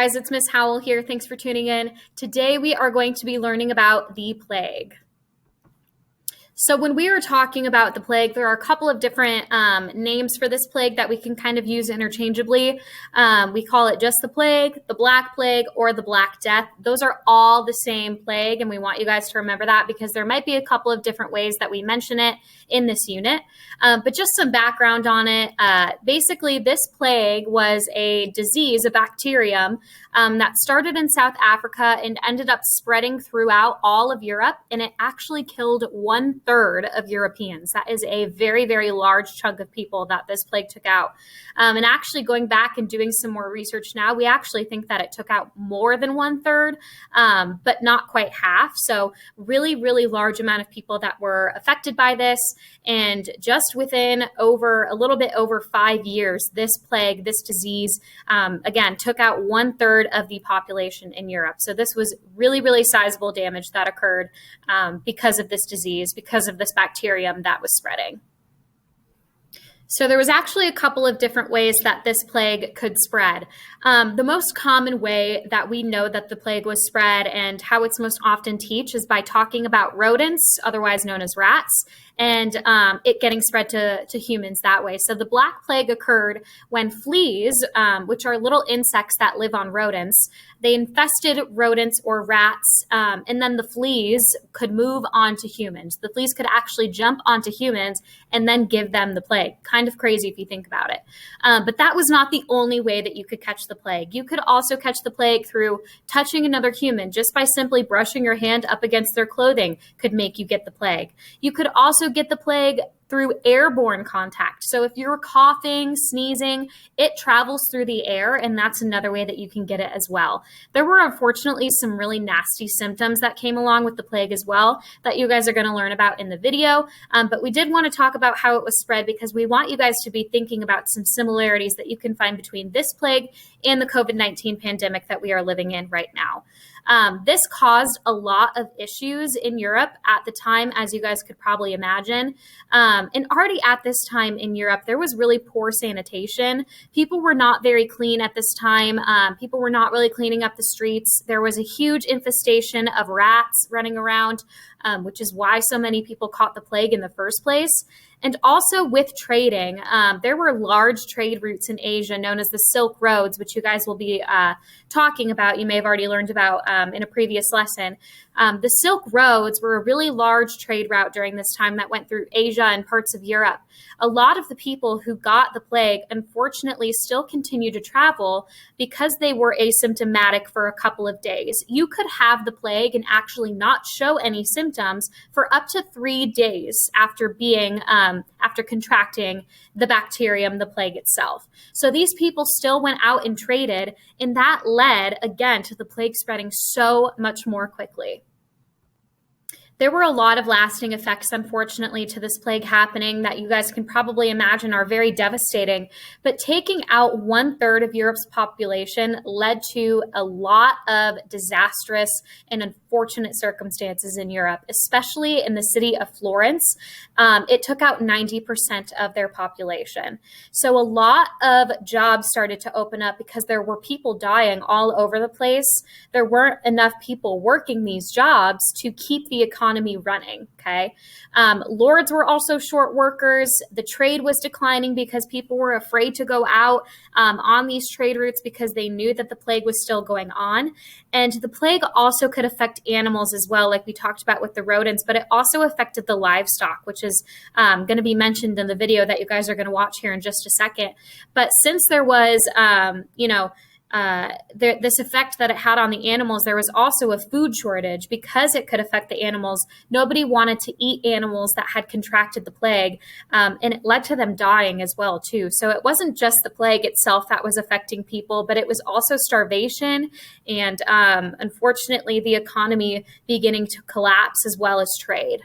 guys, it's Miss Howell here. Thanks for tuning in. Today we are going to be learning about the plague. So when we are talking about the plague, there are a couple of different names for this plague that we can kind of use interchangeably. We call it just the plague, the Black Plague, or the Black Death. Those are all the same plague, and we want you guys to remember that because there might be a couple of different ways that we mention it in this unit. But just some background on it. Basically, this plague was a disease, a bacterium, that started in South Africa and ended up spreading throughout all of Europe, and it actually killed 1/3 of Europeans. That is a very, very large chunk of people that this plague took out. And actually going back and doing some more research now, we actually think that it took out more than 1/3, but not quite half. So really, really large amount of people that were affected by this. And just within a little bit over 5 years, this plague, this disease, again, took out 1/3 of the population in Europe. So this was really, really sizable damage that occurred because of this disease, because of this bacterium that was spreading. So there was actually a couple of different ways that this plague could spread. The most common way that we know that the plague was spread and how it's most often taught is by talking about rodents, otherwise known as rats, and it getting spread to humans that way. So the Black Plague occurred when fleas, which are little insects that live on rodents, they infested rodents or rats, and then the fleas could move on to humans. The fleas could actually jump onto humans and then give them the plague. Kind of crazy if you think about it. But that was not the only way that you could catch the plague. You could also catch the plague through touching another human. Just by simply brushing your hand up against their clothing could make you get the plague. You could also get the plague through airborne contact. So if you're coughing, sneezing, it travels through the air, and that's another way that you can get it as well. There were unfortunately some really nasty symptoms that came along with the plague as well that you guys are going to learn about in the video. But we did want to talk about how it was spread because we want you guys to be thinking about some similarities that you can find between this plague and the COVID-19 pandemic that we are living in right now. This caused a lot of issues in Europe at the time, as you guys could probably imagine. And already at this time in Europe, there was really poor sanitation. People were not very clean at this time. People were not really cleaning up the streets. There was a huge infestation of rats running around, which is why so many people caught the plague in the first place. And also with trading, there were large trade routes in Asia known as the Silk Roads, which you guys will be talking about. You may have already learned about in a previous lesson. The Silk Roads were a really large trade route during this time that went through Asia and parts of Europe. A lot of the people who got the plague, unfortunately, still continue to travel because they were asymptomatic for a couple of days. You could have the plague and actually not show any symptoms for up to 3 days after after contracting the bacterium, the plague itself. So these people still went out and traded, and that led, again, to the plague spreading so much more quickly. There were a lot of lasting effects, unfortunately, to this plague happening that you guys can probably imagine are very devastating. But taking out 1/3 of Europe's population led to a lot of disastrous and unfortunate circumstances in Europe, especially in the city of Florence. It took out 90% of their population. So a lot of jobs started to open up because there were people dying all over the place. There weren't enough people working these jobs to keep the economy running, okay? Lords were also short workers. The trade was declining because people were afraid to go out on these trade routes because they knew that the plague was still going on. And the plague also could affect animals as well, like we talked about with the rodents, but it also affected the livestock, which is going to be mentioned in the video that you guys are going to watch here in just a second. But since there was, this effect that it had on the animals, there was also a food shortage because it could affect the animals. Nobody wanted to eat animals that had contracted the plague, and it led to them dying as well, too. So it wasn't just the plague itself that was affecting people, but it was also starvation and, unfortunately, the economy beginning to collapse as well as trade.